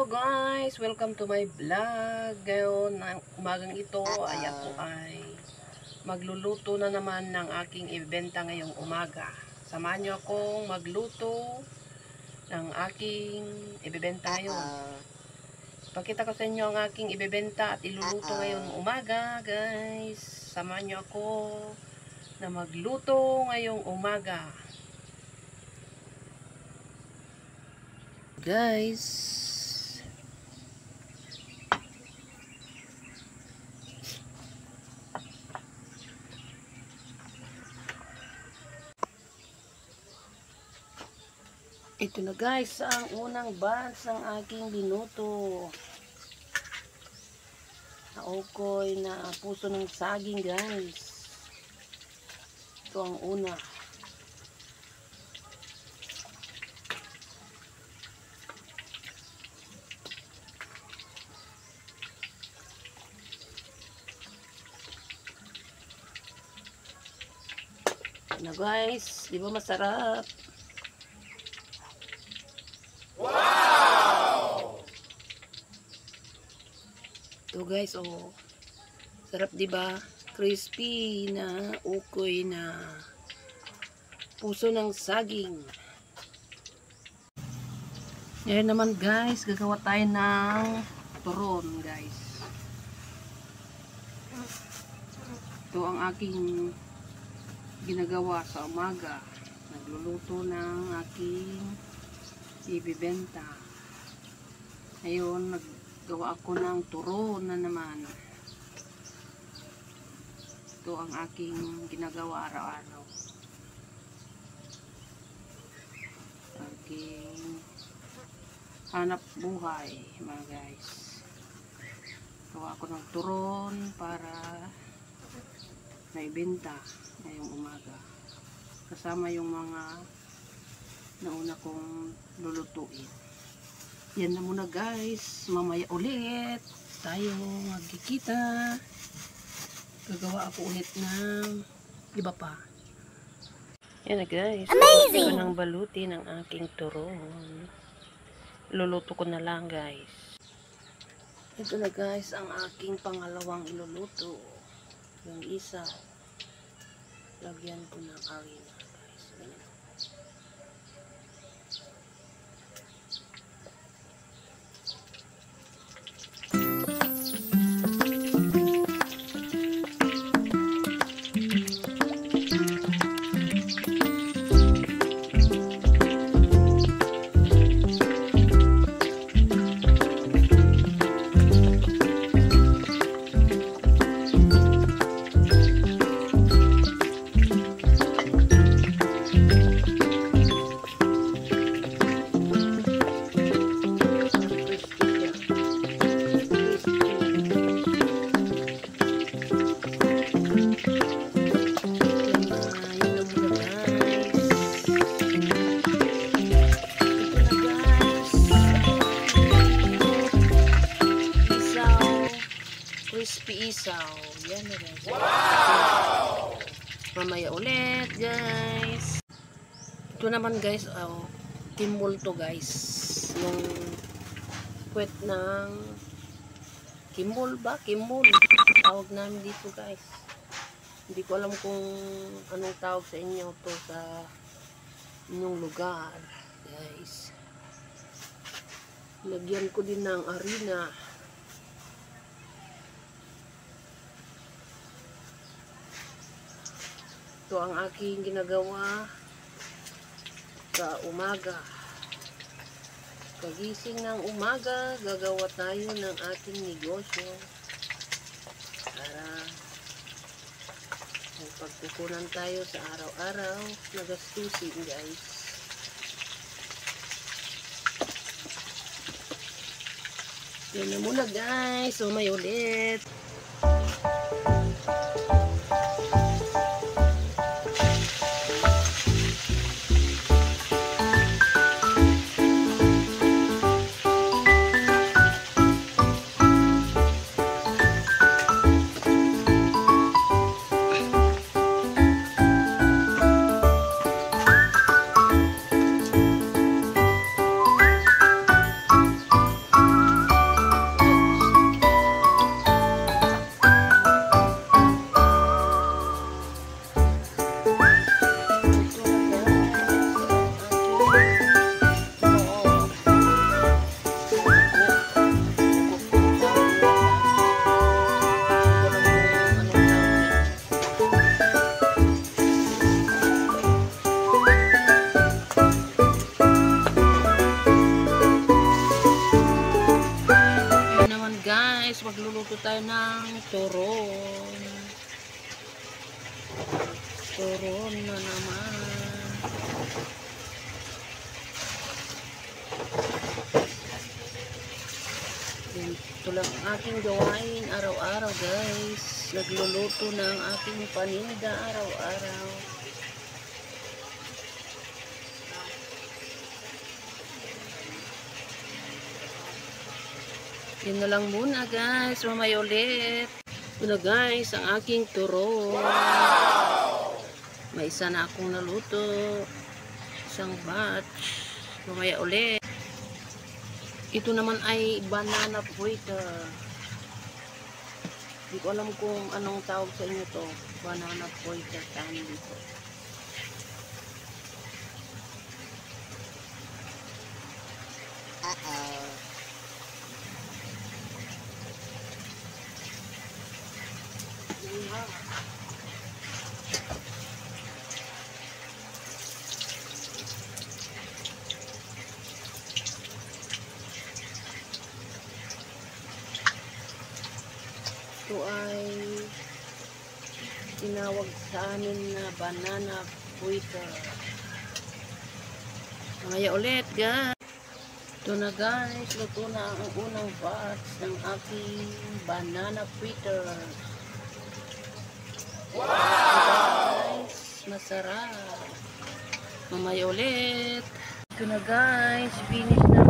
Hello guys! Welcome to my vlog. Ngayon, umagang ito ay ako ay magluluto na naman ng aking ibenta ngayong umaga. Samahan nyo akong magluto ng aking ibebenta ngayon. Pakita ko sa inyo ang aking ibebenta at iluluto ngayong umaga guys. Samahan nyo ako na magluto ngayong umaga. Guys, ito na guys ang unang batch ng aking binuto. Naokoy na puso ng saging guys. Ito ang una. Na guys, di ba masarap? Wow! Ito guys, oh. Sarap di ba? Crispy na ukoy na puso ng saging. Ngayon naman guys, gagawa tayo ng turon guys. Ito ang aking ginagawa sa umaga. Nagluluto ng aking ibibenta. Ngayon naggawa ako ng turon na naman. Ito ang aking ginagawa araw-araw. Aking hanap buhay mga guys. Gawa ako ng turon para naibenta ngayong umaga. Kasama yung mga nauna kong lulutuin. Yan na muna guys. Mamaya ulit tayo magkikita. Gagawa ako ulit ng iba pa. Yan na guys. Amazing! Ito nang baluti ng aking turon. Luluto ko na lang guys. Ito na guys ang aking pangalawang iluluto. Yung isa. Lagyan ko ng harina guys. Ganyan. Crispy isaw. Yan na guys. Wow! Mamaya ulit guys. Ito naman guys, oh, kimbol to guys. Yung kwet ng kimbol ba? Kimbol. Tawag namin dito guys. Hindi ko alam kung anong tawag sa inyo to sa inyong lugar guys. Lagyan ko din ng harina. Ito ang aking ginagawa sa umaga. Kagising ng umaga, gagawa tayo ng ating negosyo para pagkukunan tayo sa araw-araw na gastusin guys. Yan na muna guys. So may ulit. guys, magluluto tayo ng turon. Turon na naman. Ito lang ang aking gawain araw-araw guys. Nagluluto ng aking paninda araw-araw. Yun na lang muna guys. Mamaya ulit. Ito na guys ang aking turon. May isa na akong naluto. Isang batch. Mamaya ulit. Ito naman ay banana fritter. Hindi ko alam kung anong tawag sa inyo to. Banana fritter tawag dito. Ito ay tinawag sa amin na banana fritter. Mamaya ulit guys. Ito na guys, luto na ang unang batch ng aking banana fritter. Wow! Guys, masarap. Mamaya ulit. Ito na guys, finish na